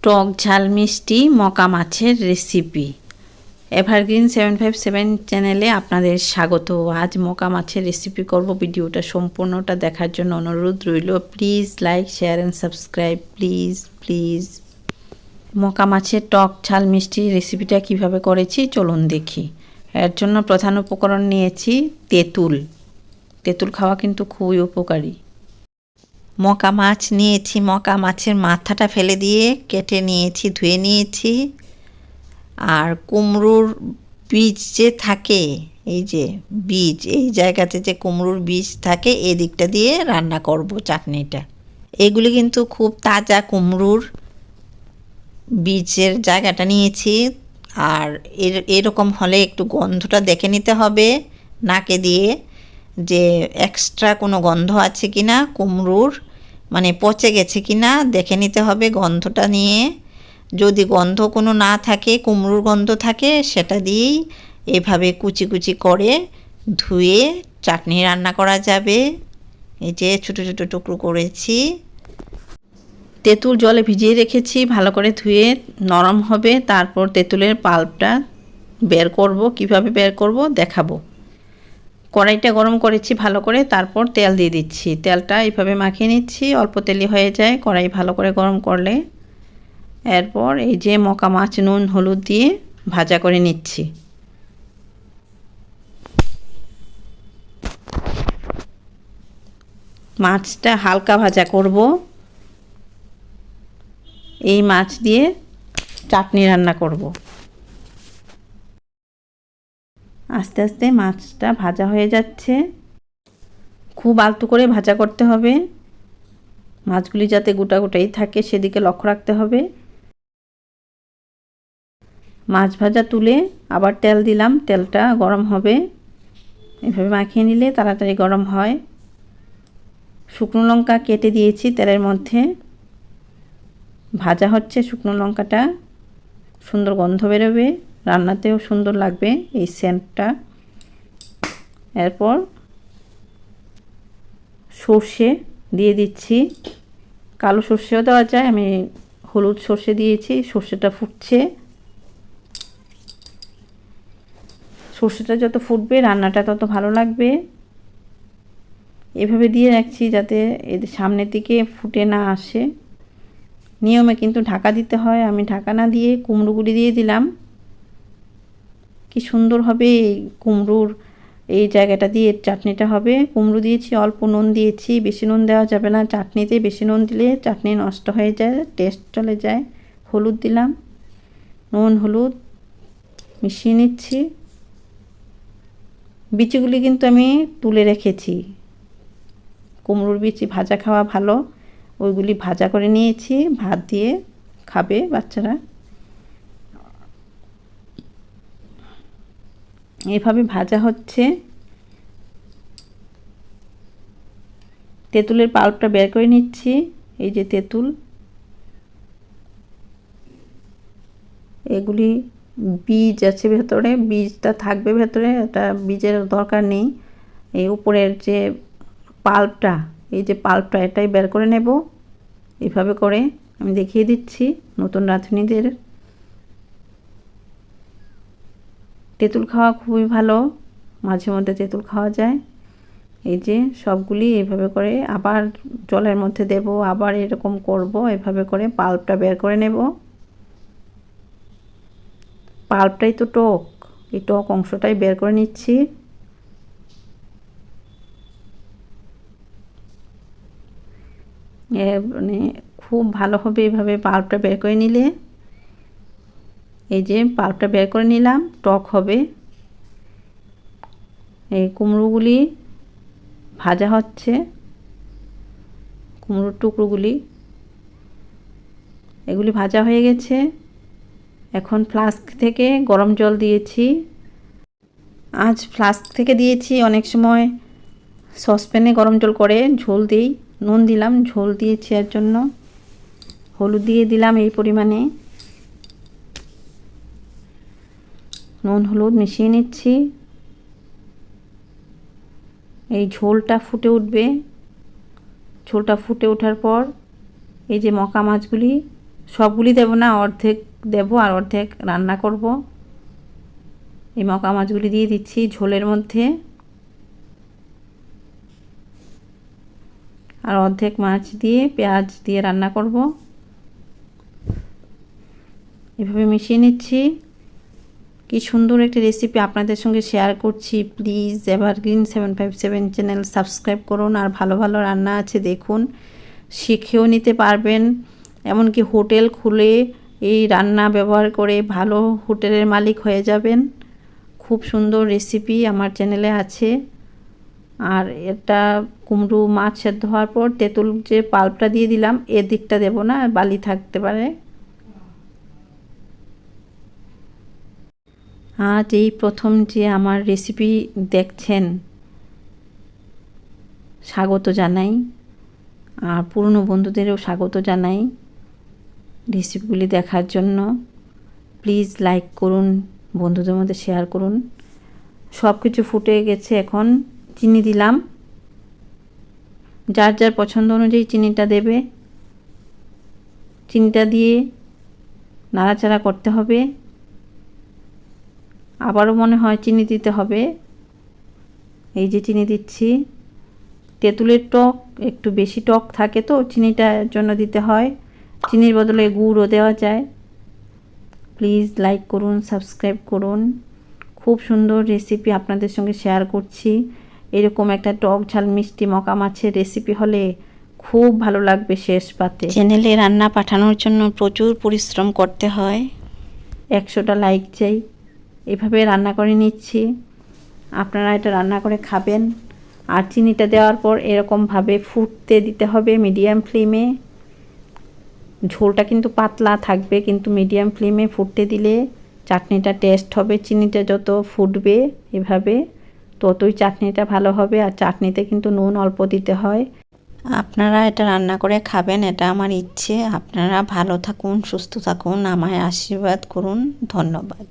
টক ঝাল মিষ্টি মকা মাছের রেসিপি। এভারগ্রিন 757 চ্যানেলে আপনাদের স্বাগত। আজ মকা মাছের রেসিপি করব। ভিডিওটা সম্পূর্ণটা দেখার জন্য অনুরোধ রইল। Please like share and subscribe please. মকা মাছের টক ঝাল মিষ্টি রেসিপিটা কিভাবে করেছি চলুন দেখি। এর জন্য প্রধান উপকরণ নিয়েছি তেঁতুল খাওয়া কিন্তু খুবই উপকারী। মকা মাছ নিয়েছি, মকা মাছের মাথাটা ফেলে দিয়ে কেটে নিয়েছি, ধুয়ে নিয়েছি। আর কুমড়োর বীজ যে থাকে, এই যে বীজ, এই জায়গাতে যে কুমড়োর বীজ থাকে এই দিকটা দিয়ে রান্না করব চাটনিটা। এগুলি কিন্তু খুব তাজা কুমড়োর বীজের জায়গাটা নিয়েছি। আর এরকম হলে একটু গন্ধটা দেখে নিতে হবে নাকে দিয়ে, যে এক্সট্রা কোনো গন্ধ আছে কি না, কুমড়োর মানে পচে গেছে কি না দেখে নিতে হবে গন্ধটা নিয়ে। যদি গন্ধ কোনো না থাকে, কুমড়োর গন্ধ থাকে, সেটা দিয়েই এভাবে কুচি কুচি করে ধুয়ে চাটনি রান্না করা যাবে। এই যে ছোটো ছোটো টুকরো করেছি। তেঁতুল জলে ভিজিয়ে রেখেছি, ভালো করে ধুয়ে নরম হবে। তারপর তেঁতুলের পাল্পটা বের করব। কিভাবে বের করব দেখাবো। কড়াইটা গরম করেছি ভালো করে, তারপর তেল দিয়ে দিচ্ছি। তেলটা এইভাবে মাখিয়ে নিচ্ছি, অল্প তেলই হয়ে যায় কড়াই ভালো করে গরম করলে। এরপর এই যে মকা মাছ নুন হলুদ দিয়ে ভাজা করে নিচ্ছি। মাছটা হালকা ভাজা করব। এই মাছ দিয়ে চাটনি রান্না করব। আস্তে আস্তে মাছটা ভাজা হয়ে যাচ্ছে। খুব আলতো করে ভাজা করতে হবে, মাছগুলি যাতে গোটা গোটাই থাকে সেদিকে লক্ষ্য রাখতে হবে। মাছ ভাজা তুলে আবার তেল দিলাম, তেলটা গরম হবে। এভাবে মাখিয়ে নিলে তাড়াতাড়ি গরম হয়। শুকনো লঙ্কা কেটে দিয়েছি তেলের মধ্যে, ভাজা হচ্ছে শুকনো লঙ্কাটা, সুন্দর গন্ধ বেরোবে, রান্নাতেও সুন্দর লাগবে এই সেন্টটা। এরপর সর্ষে দিয়ে দিচ্ছি, কালো সর্ষেও দেওয়া যায়, আমি হলুদ সর্ষে দিয়েছি। সর্ষেটা ফুটছে, সর্ষেটা যত ফুটবে রান্নাটা তত ভালো লাগবে। এভাবে দিয়ে রাখছি যাতে এদের সামনের দিকে ফুটে না আসে। নিয়মে কিন্তু ঢাকা দিতে হয়, আমি ঢাকা না দিয়ে কুমড়োগুলি দিয়ে দিলাম। কি সুন্দর হবে এই কুমড়োর এই জায়গাটা দিয়ে চাটনিটা হবে। কুমড়ো দিয়েছি, অল্প নুন দিয়েছি, বেশি নুন দেওয়া যাবে না চাটনিতে। বেশি নুন দিলে চাটনি নষ্ট হয়ে যায়, টেস্ট চলে যায়। হলুদ দিলাম, নুন হলুদ মিশিয়ে নিচ্ছি। বিচিগুলি কিন্তু আমি তুলে রেখেছি, কুমড়োর বিচি ভাজা খাওয়া ভালো, ওইগুলি ভাজা করে নিয়েছি, ভাত দিয়ে খাবে বাচ্চারা। এভাবে ভাজা হচ্ছে। তেঁতুলের পাল্পটা বের করে নিচ্ছি। এই যে তেঁতুল, এগুলি বীজ আছে ভেতরে, বীজটা থাকবে ভেতরে, এটা বীজের দরকার নেই। এই উপরের যে পাল্পটা, এই যে পাল্পটা, এটাই বের করে নেব। এভাবে করে আমি দেখিয়ে দিচ্ছি নতুন রাঁধুনিদের। তেঁতুল খাওয়া খুবই ভালো, মাঝে মধ্যে তেঁতুল খাওয়া যায়। এই যে সবগুলি এইভাবে করে আবার জলের মধ্যে দেব, আবার এরকম করব। এভাবে করে পাল্পটা বের করে নেব। পাল্পটাই তো টক, এই টক অংশটাই বের করে নিচ্ছি। মানে খুব ভালো হবে এভাবে পাল্পটা বের করে নিলে। এই যে পাল্পটা বের করে নিলাম, টক হবে। এই কুমড়োগুলি ভাজা হচ্ছে, কুমড়োর টুকরোগুলি এগুলি ভাজা হয়ে গেছে। এখন ফ্লাস্ক থেকে গরম জল দিয়েছি। আজ ফ্লাস্ক থেকে দিয়েছি, অনেক সময় সসপ্যানে গরম জল করে ঝোল দিই। নুন দিলাম, ঝোল দিয়েছি এর জন্য। হলুদ দিয়ে দিলাম এই পরিমাণে, নুন হলুদ মিশিয়ে নিচ্ছি। এই ঝোলটা ফুটে উঠবে, ঝোলটা ফুটে ওঠার পর এই যে মকা মাছগুলি সবগুলি দেব না, অর্ধেক দেব আর অর্ধেক রান্না করব। এই মকা মাছগুলি দিয়ে দিচ্ছি ঝোলের মধ্যে, আর অর্ধেক মাছ দিয়ে পেঁয়াজ দিয়ে রান্না করব। এভাবে মিশিয়ে নিচ্ছি। কি সুন্দর একটি রেসিপি আপনাদের সঙ্গে শেয়ার করছি। প্লিজ এভারগ্রিন 757 চ্যানেল সাবস্ক্রাইব করুন, আর ভালো ভালো রান্না আছে দেখুন, শিখেও নিতে পারবেন। এমনকি হোটেল খুলে এই রান্না ব্যবহার করে ভালো হোটেলের মালিক হয়ে যাবেন। খুব সুন্দর রেসিপি আমার চ্যানেলে আছে। আর এটা কুমড়ো মাছ সেদ্ধ হওয়ার পর তেঁতুল যে পাল্পটা দিয়ে দিলাম, এর দিকটা দেব না, বালি থাকতে পারে। আজ এই প্রথম যে আমার রেসিপি দেখছেন, স্বাগত জানাই, আর পুরনো বন্ধুদেরও স্বাগত জানাই রেসিপিগুলি দেখার জন্য। প্লিজ লাইক করুন, বন্ধুদের মধ্যে শেয়ার করুন। সব কিছু ফুটে গেছে, এখন চিনি দিলাম। যার যার পছন্দ অনুযায়ী চিনিটা দেবে। চিনিটা দিয়ে নাড়াচাড়া করতে হবে। আবারও মনে হয় চিনি দিতে হবে। এই যে চিনি দিচ্ছি। তেঁতুলের টক একটু বেশি টক থাকে, তো চিনিটার জন্য দিতে হয়। চিনির বদলে গুড়ও দেওয়া যায়। প্লিজ লাইক করুন, সাবস্ক্রাইব করুন। খুব সুন্দর রেসিপি আপনাদের সঙ্গে শেয়ার করছি। এরকম একটা টক ঝাল মিষ্টি মকা মাছের রেসিপি হলে খুব ভালো লাগবে শেষ পাতে। চ্যানেলে রান্না পাঠানোর জন্য প্রচুর পরিশ্রম করতে হয়। 100টা লাইক চাই। এভাবে রান্না করে নিচ্ছি, আপনারা এটা রান্না করে খাবেন। আর চিনিটা দেওয়ার পর এরকমভাবে ফুটতে দিতে হবে মিডিয়াম ফ্লেমে। ঝোলটা কিন্তু পাতলা থাকবে, কিন্তু মিডিয়াম ফ্লেমে ফুটতে দিলে চাটনিটা টেস্ট হবে। চিনিটা যত ফুটবে এভাবে, ততই চাটনিটা ভালো হবে। আর চাটনিতে কিন্তু নুন অল্প দিতে হয়। আপনারা এটা রান্না করে খাবেন, এটা আমার ইচ্ছে। আপনারা ভালো থাকুন, সুস্থ থাকুন, আমায় আশীর্বাদ করুন। ধন্যবাদ।